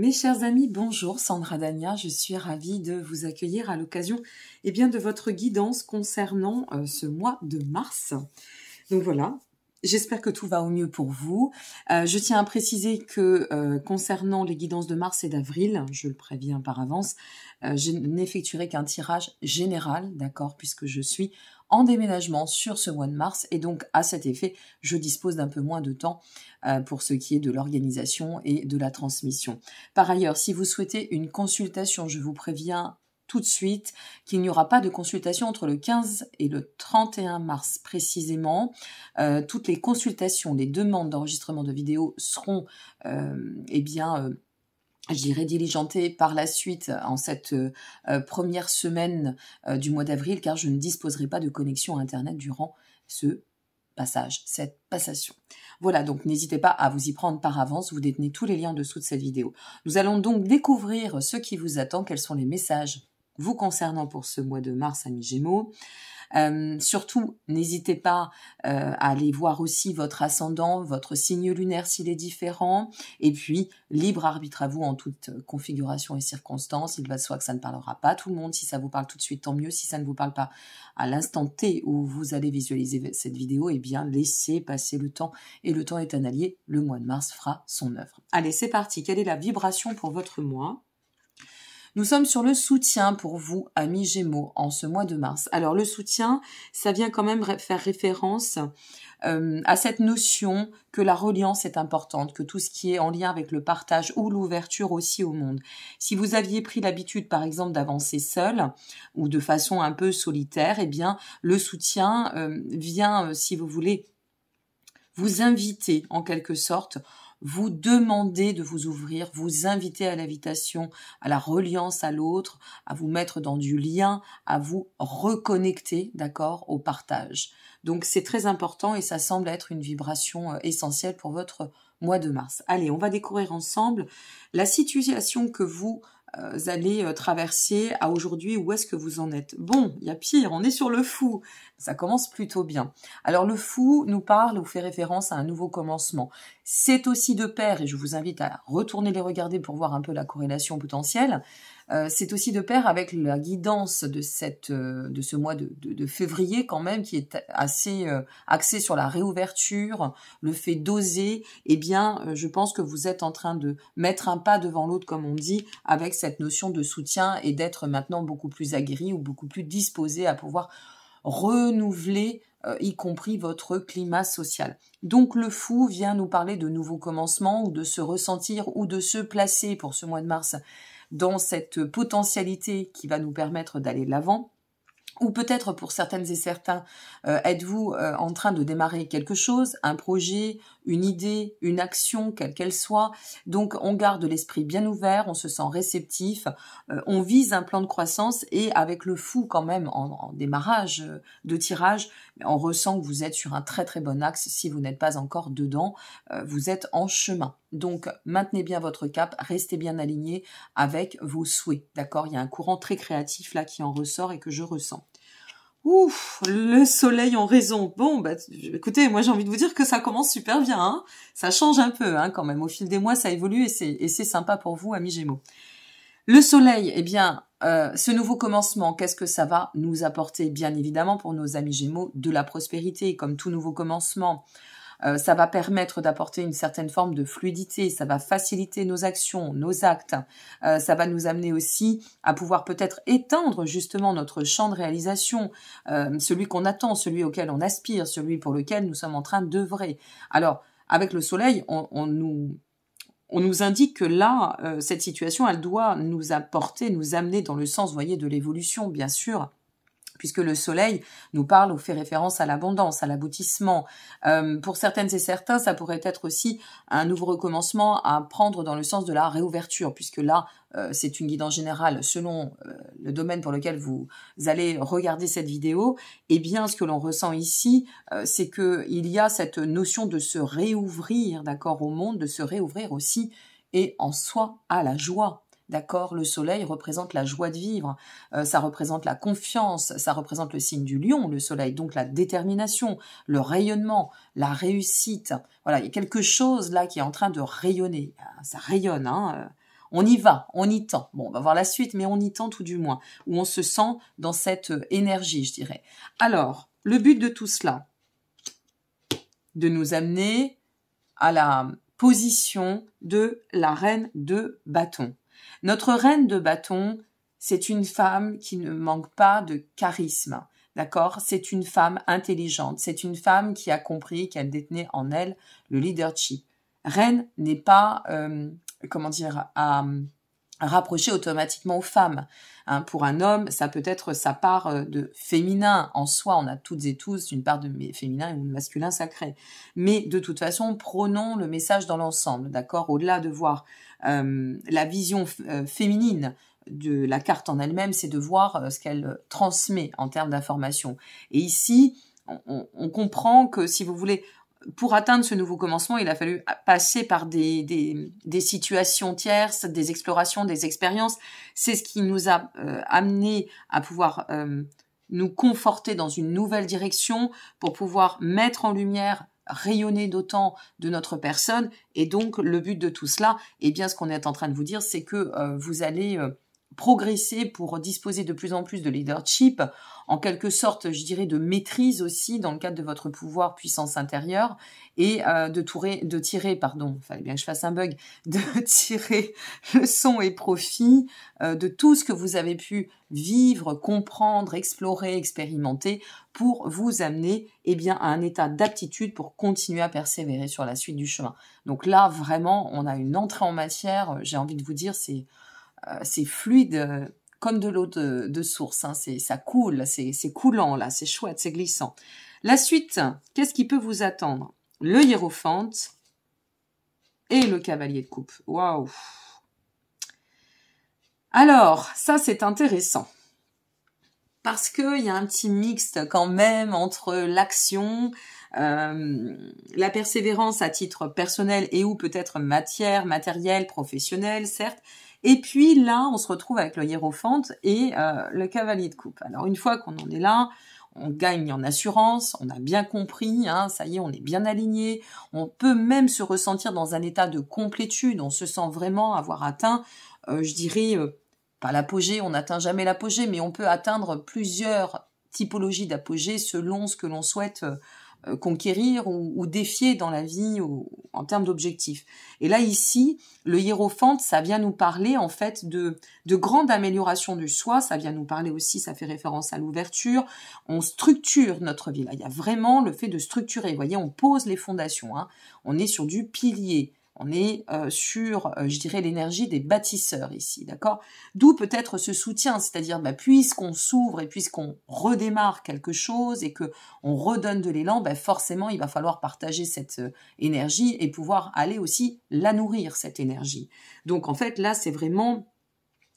Mes chers amis, bonjour, Sandra Dania, je suis ravie de vous accueillir à l'occasion de votre guidance concernant ce mois de mars. Donc voilà, j'espère que tout va au mieux pour vous. Je tiens à préciser que concernant les guidances de mars et d'avril, je le préviens par avance, je n'effectuerai qu'un tirage général, d'accord, puisque je suis en déménagement sur ce mois de mars et donc à cet effet, je dispose d'un peu moins de temps pour ce qui est de l'organisation et de la transmission. Par ailleurs, si vous souhaitez une consultation, je vous préviens tout de suite qu'il n'y aura pas de consultation entre le 15 et le 31 mars précisément. Toutes les consultations, les demandes d'enregistrement de vidéos seront je dirais diligentées par la suite en cette première semaine du mois d'avril, car je ne disposerai pas de connexion Internet durant ce passage, cette passation. Voilà, donc n'hésitez pas à vous y prendre par avance, vous détenez tous les liens en dessous de cette vidéo. Nous allons donc découvrir ce qui vous attend, quels sont les messages vous concernant pour ce mois de mars, amis Gémeaux. Surtout, n'hésitez pas à aller voir aussi votre ascendant, votre signe lunaire s'il est différent, et puis libre arbitre à vous en toute configuration et circonstance. Il va de soi que ça ne parlera pas à tout le monde. Si ça vous parle tout de suite, tant mieux. Si ça ne vous parle pas à l'instant T où vous allez visualiser cette vidéo, eh bien laissez passer le temps, et le temps est un allié. Le mois de mars fera son œuvre. Allez, c'est parti. Quelle est la vibration pour votre mois ? Nous sommes sur le soutien pour vous, amis Gémeaux, en ce mois de mars. Alors le soutien, ça vient quand même faire référence à cette notion que la reliance est importante, que tout ce qui est en lien avec le partage ou l'ouverture aussi au monde. Si vous aviez pris l'habitude, par exemple, d'avancer seul ou de façon un peu solitaire, eh bien le soutien vient, si vous voulez, vous inviter en quelque sorte, vous demander de vous ouvrir, vous inviter à l'invitation, à la reliance à l'autre, à vous mettre dans du lien, à vous reconnecter, d'accord, au partage. Donc c'est très important et ça semble être une vibration essentielle pour votre mois de mars. Allez, on va découvrir ensemble la situation que vous allez traverser à aujourd'hui. Où est-ce que vous en êtes? Bon, il y a pire, on est sur le fou. Ça commence plutôt bien. Alors le fou nous parle ou fait référence à un nouveau commencement. C'est aussi de pair, et je vous invite à retourner les regarder pour voir un peu la corrélation potentielle, c'est aussi de pair avec la guidance de ce mois de février quand même, qui est assez axé sur la réouverture, le fait d'oser. Eh bien, je pense que vous êtes en train de mettre un pas devant l'autre, comme on dit, avec cette notion de soutien et d'être maintenant beaucoup plus aguerri ou beaucoup plus disposé à pouvoir renouveler y compris votre climat social. Donc le fou vient nous parler de nouveaux commencements ou de se ressentir ou de se placer pour ce mois de mars dans cette potentialité qui va nous permettre d'aller de l'avant. Ou peut-être pour certaines et certains, êtes-vous en train de démarrer quelque chose, un projet, une idée, une action, quelle qu'elle soit. Donc on garde l'esprit bien ouvert, on se sent réceptif, on vise un plan de croissance et avec le fou quand même en démarrage de tirage, on ressent que vous êtes sur un très très bon axe. Si vous n'êtes pas encore dedans, vous êtes en chemin. Donc maintenez bien votre cap, restez bien aligné avec vos souhaits, d'accord? Il y a un courant très créatif là qui en ressort et que je ressens. Ouf, le soleil en raison. Bon, bah, écoutez, moi j'ai envie de vous dire que ça commence super bien, hein. Ça change un peu, hein, quand même. Au fil des mois, ça évolue et c'est sympa pour vous, amis Gémeaux. Le soleil, eh bien, ce nouveau commencement, qu'est-ce que ça va nous apporter? Bien évidemment, pour nos amis Gémeaux, de la prospérité, comme tout nouveau commencement. Ça va permettre d'apporter une certaine forme de fluidité, ça va faciliter nos actions, nos actes, ça va nous amener aussi à pouvoir peut-être étendre justement notre champ de réalisation, celui qu'on attend, celui auquel on aspire, celui pour lequel nous sommes en train d'œuvrer. Alors, avec le soleil, on nous indique que là, cette situation, elle doit nous apporter, nous amener dans le sens, vous voyez, de l'évolution, bien sûr, puisque le soleil nous parle ou fait référence à l'abondance, à l'aboutissement. Pour certaines et certains, ça pourrait être aussi un nouveau recommencement à prendre dans le sens de la réouverture, puisque là, c'est une guidance générale selon le domaine pour lequel vous allez regarder cette vidéo. Eh bien, ce que l'on ressent ici, c'est qu'il y a cette notion de se réouvrir, d'accord, au monde, de se réouvrir aussi, et en soi, à la joie. D'accord, le soleil représente la joie de vivre, ça représente la confiance, ça représente le signe du lion, le soleil, donc la détermination, le rayonnement, la réussite. Voilà, il y a quelque chose là qui est en train de rayonner. Ça rayonne, hein. On y va, on y tend. Bon, on va voir la suite, mais on y tend tout du moins, où on se sent dans cette énergie, je dirais. Alors, le but de tout cela, de nous amener à la position de la reine de bâton. Notre reine de bâton, c'est une femme qui ne manque pas de charisme, d'accord? C'est une femme intelligente, c'est une femme qui a compris qu'elle détenait en elle le leadership. Reine n'est pas, à rapprocher automatiquement aux femmes. Hein, pour un homme, ça peut être sa part de féminin. En soi, on a toutes et tous une part de féminin ou de masculin sacré. Mais de toute façon, prenons le message dans l'ensemble, d'accord? Au-delà de voir la vision féminine de la carte en elle-même, c'est de voir ce qu'elle transmet en termes d'information. Et ici, on comprend que, si vous voulez, pour atteindre ce nouveau commencement, il a fallu passer par des situations tierces, des explorations, des expériences. C'est ce qui nous a amené à pouvoir nous conforter dans une nouvelle direction pour pouvoir mettre en lumière, rayonner d'autant de notre personne. Et donc, le but de tout cela, eh bien, ce qu'on est en train de vous dire, c'est que vous allez progresser pour disposer de plus en plus de leadership, en quelque sorte, je dirais, de maîtrise aussi dans le cadre de votre pouvoir, puissance intérieure, et de tirer, fallait bien que je fasse un bug, de tirer leçon et profit de tout ce que vous avez pu vivre, comprendre, explorer, expérimenter, pour vous amener à un état d'aptitude pour continuer à persévérer sur la suite du chemin. Donc là, vraiment, on a une entrée en matière, j'ai envie de vous dire, c'est fluide comme de l'eau de source, hein. Ça coule, c'est coulant là, c'est chouette, c'est glissant. La suite, qu'est-ce qui peut vous attendre? Le hiérophante et le cavalier de coupe. Waouh! Alors, ça c'est intéressant. Parce qu'il y a un petit mixte quand même entre l'action, la persévérance à titre personnel et ou peut-être matériel, professionnel, certes. Et puis là, on se retrouve avec le hiérophante et le cavalier de coupe. Alors une fois qu'on en est là, on gagne en assurance, on a bien compris, hein, ça y est, on est bien aligné. On peut même se ressentir dans un état de complétude, on se sent vraiment avoir atteint, je dirais, pas l'apogée, on n'atteint jamais l'apogée, mais on peut atteindre plusieurs typologies d'apogée selon ce que l'on souhaite conquérir ou défier dans la vie en termes d'objectifs. Et là, ici, le hiérophante, ça vient nous parler en fait de grande amélioration du soi, ça vient nous parler aussi, ça fait référence à l'ouverture, on structure notre vie. Là, il y a vraiment le fait de structurer, vous voyez, on pose les fondations, hein. On est sur du pilier. On est sur, je dirais, l'énergie des bâtisseurs ici, d'accord? D'où peut-être ce soutien, c'est-à-dire, puisqu'on s'ouvre et puisqu'on redémarre quelque chose et que on redonne de l'élan, forcément, il va falloir partager cette énergie et pouvoir aller aussi la nourrir, cette énergie. Donc, en fait, là, c'est vraiment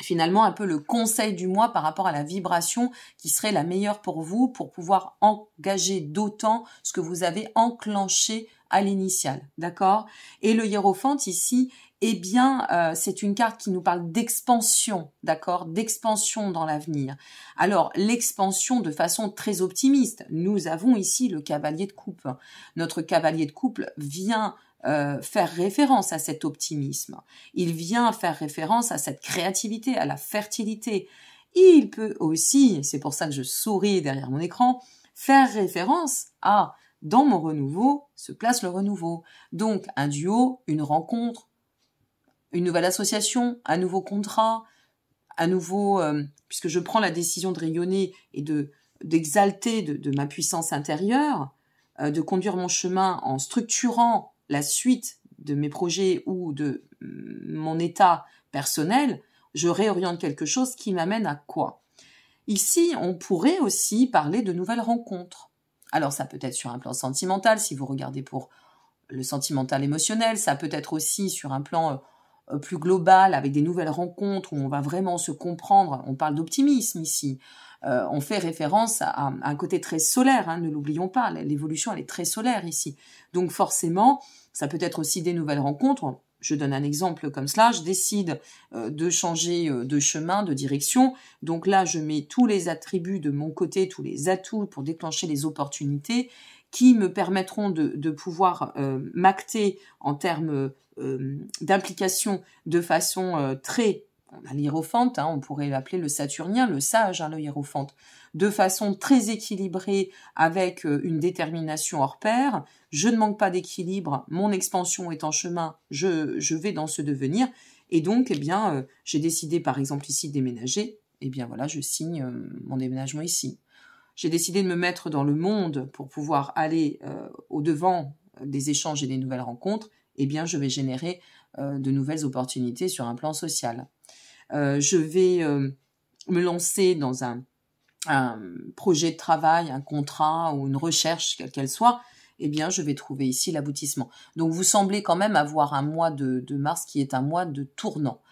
finalement un peu le conseil du mois par rapport à la vibration qui serait la meilleure pour vous pour pouvoir engager d'autant ce que vous avez enclenché à l'initial, d'accord? Et le hiérophante ici, c'est une carte qui nous parle d'expansion, d'accord? D'expansion dans l'avenir. Alors, l'expansion de façon très optimiste. Nous avons ici le cavalier de coupe. Notre cavalier de coupe vient faire référence à cet optimisme. Il vient faire référence à cette créativité, à la fertilité. Il peut aussi, c'est pour ça que je souris derrière mon écran, faire référence à dans mon renouveau se place le renouveau. Donc, un duo, une rencontre, une nouvelle association, un nouveau contrat, un nouveau, puisque je prends la décision de rayonner et d'exalter de ma puissance intérieure, de conduire mon chemin en structurant la suite de mes projets ou de mon état personnel, je réoriente quelque chose qui m'amène à quoi? Ici, on pourrait aussi parler de nouvelles rencontres. Alors, ça peut être sur un plan sentimental, si vous regardez pour le sentimental émotionnel, ça peut être aussi sur un plan plus global, avec des nouvelles rencontres où on va vraiment se comprendre. On parle d'optimisme ici. On fait référence à un côté très solaire, hein, ne l'oublions pas, l'évolution elle est très solaire ici. Donc forcément, ça peut être aussi des nouvelles rencontres. Je donne un exemple comme cela, je décide de changer de chemin, de direction. Donc là, je mets tous les attributs de mon côté, tous les atouts pour déclencher les opportunités qui me permettront de pouvoir m'acter en termes d'implication de façon très... On a l'hiérophante, on pourrait l'appeler le saturnien, le sage, le hiérophante, de façon très équilibrée avec une détermination hors pair. Je ne manque pas d'équilibre, mon expansion est en chemin, je vais dans ce devenir. Et donc, j'ai décidé, par exemple, ici de déménager. Eh bien, voilà, je signe mon déménagement ici. J'ai décidé de me mettre dans le monde pour pouvoir aller au-devant des échanges et des nouvelles rencontres. Eh bien, je vais générer de nouvelles opportunités sur un plan social. Je vais me lancer dans un projet de travail, un contrat ou une recherche, quelle qu'elle soit. Eh bien, je vais trouver ici l'aboutissement. Donc, vous semblez quand même avoir un mois de mars qui est un mois de tournant,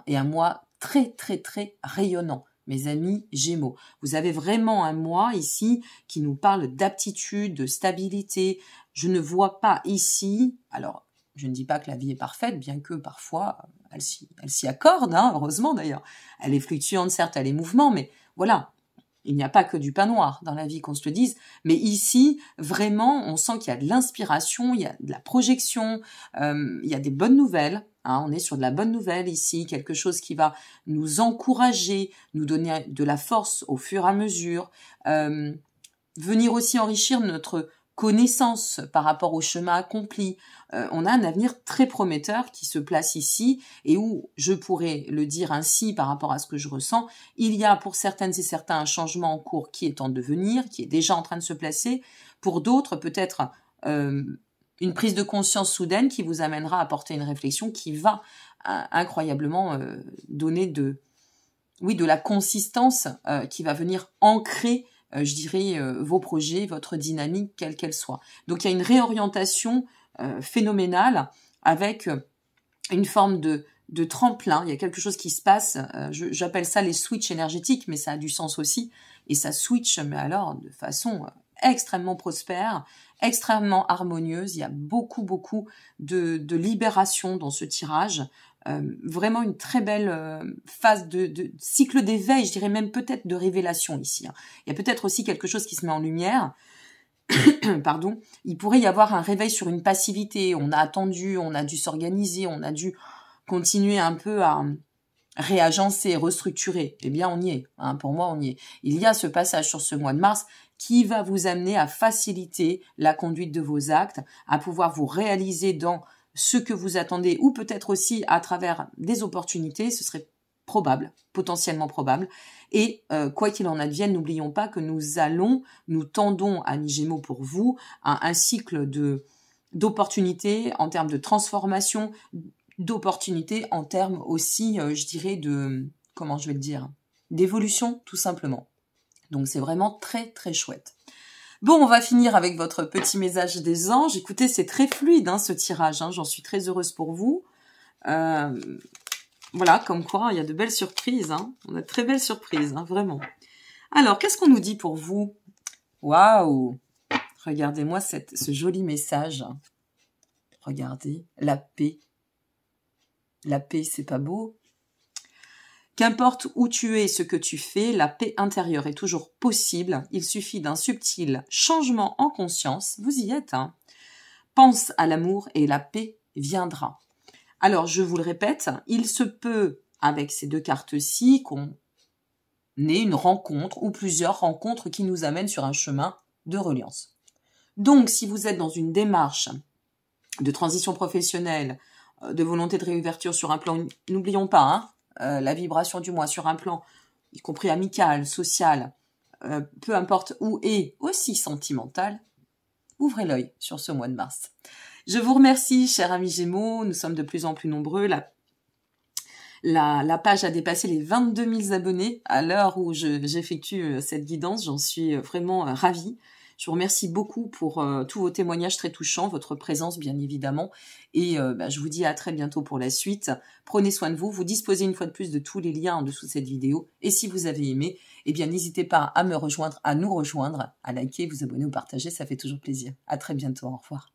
et un mois très, très, très rayonnant. Mes amis Gémeaux, vous avez vraiment un mois ici qui nous parle d'aptitude, de stabilité. Je ne vois pas ici, alors je ne dis pas que la vie est parfaite, bien que parfois elle s'y accorde, heureusement d'ailleurs. Elle est fluctuante, certes, elle est mouvement, mais voilà. Il n'y a pas que du pain noir dans la vie, qu'on se le dise. Mais ici, vraiment, on sent qu'il y a de l'inspiration, il y a de la projection, il y a des bonnes nouvelles. On est sur de la bonne nouvelle ici, quelque chose qui va nous encourager, nous donner de la force au fur et à mesure, venir aussi enrichir notre connaissance par rapport au chemin accompli. On a un avenir très prometteur qui se place ici et où, je pourrais le dire ainsi par rapport à ce que je ressens, il y a pour certaines et certains un changement en cours qui est en devenir, qui est déjà en train de se placer. Pour d'autres, peut-être une prise de conscience soudaine qui vous amènera à porter une réflexion qui va incroyablement donner de la consistance qui va venir ancrer je dirais, vos projets, votre dynamique, quelle qu'elle soit. Donc, il y a une réorientation phénoménale avec une forme de tremplin. Il y a quelque chose qui se passe. J'appelle ça les switches énergétiques, mais ça a du sens aussi. Et ça switch, mais alors, de façon extrêmement prospère, extrêmement harmonieuse. Il y a beaucoup, beaucoup de libération dans ce tirage. Vraiment une très belle phase de cycle d'éveil, je dirais même peut-être de révélation ici. Il y a peut-être aussi quelque chose qui se met en lumière. Pardon. Il pourrait y avoir un réveil sur une passivité. On a attendu, on a dû s'organiser, on a dû continuer un peu à réagencer, restructurer. Eh bien, on y est. Pour moi, on y est. Il y a ce passage sur ce mois de mars qui va vous amener à faciliter la conduite de vos actes, à pouvoir vous réaliser dans ce que vous attendez, ou peut-être aussi à travers des opportunités, ce serait probable, potentiellement probable. Et quoi qu'il en advienne, n'oublions pas que nous tendons, amis Gémeaux, pour vous, à un cycle d'opportunités en termes de transformation, d'opportunités en termes aussi, je dirais, d'évolution, tout simplement. Donc c'est vraiment très, très chouette. Bon, on va finir avec votre petit message des anges. Écoutez, c'est très fluide ce tirage, j'en suis très heureuse pour vous. Voilà, comme quoi, il y a de belles surprises. On a de très belles surprises, vraiment. Alors, qu'est-ce qu'on nous dit pour vous? Waouh! Regardez-moi ce joli message. Regardez, la paix. La paix, c'est pas beau? Qu'importe où tu es, ce que tu fais, la paix intérieure est toujours possible. Il suffit d'un subtil changement en conscience. Vous y êtes, Pense à l'amour et la paix viendra. Alors, je vous le répète, il se peut, avec ces deux cartes-ci, qu'on ait une rencontre ou plusieurs rencontres qui nous amènent sur un chemin de reliance. Donc, si vous êtes dans une démarche de transition professionnelle, de volonté de réouverture sur un plan, n'oublions pas, la vibration du moi sur un plan, y compris amical, social, peu importe où, et aussi sentimental, ouvrez l'œil sur ce mois de mars. Je vous remercie, chers amis Gémeaux, nous sommes de plus en plus nombreux. La page a dépassé les 22 000 abonnés à l'heure où j'effectue cette guidance. J'en suis vraiment ravie. Je vous remercie beaucoup pour tous vos témoignages très touchants, votre présence bien évidemment. Et je vous dis à très bientôt pour la suite. Prenez soin de vous. Vous disposez une fois de plus de tous les liens en dessous de cette vidéo. Et si vous avez aimé, eh bien n'hésitez pas à me rejoindre, à nous rejoindre, à liker, vous abonner ou partager. Ça fait toujours plaisir. À très bientôt. Au revoir.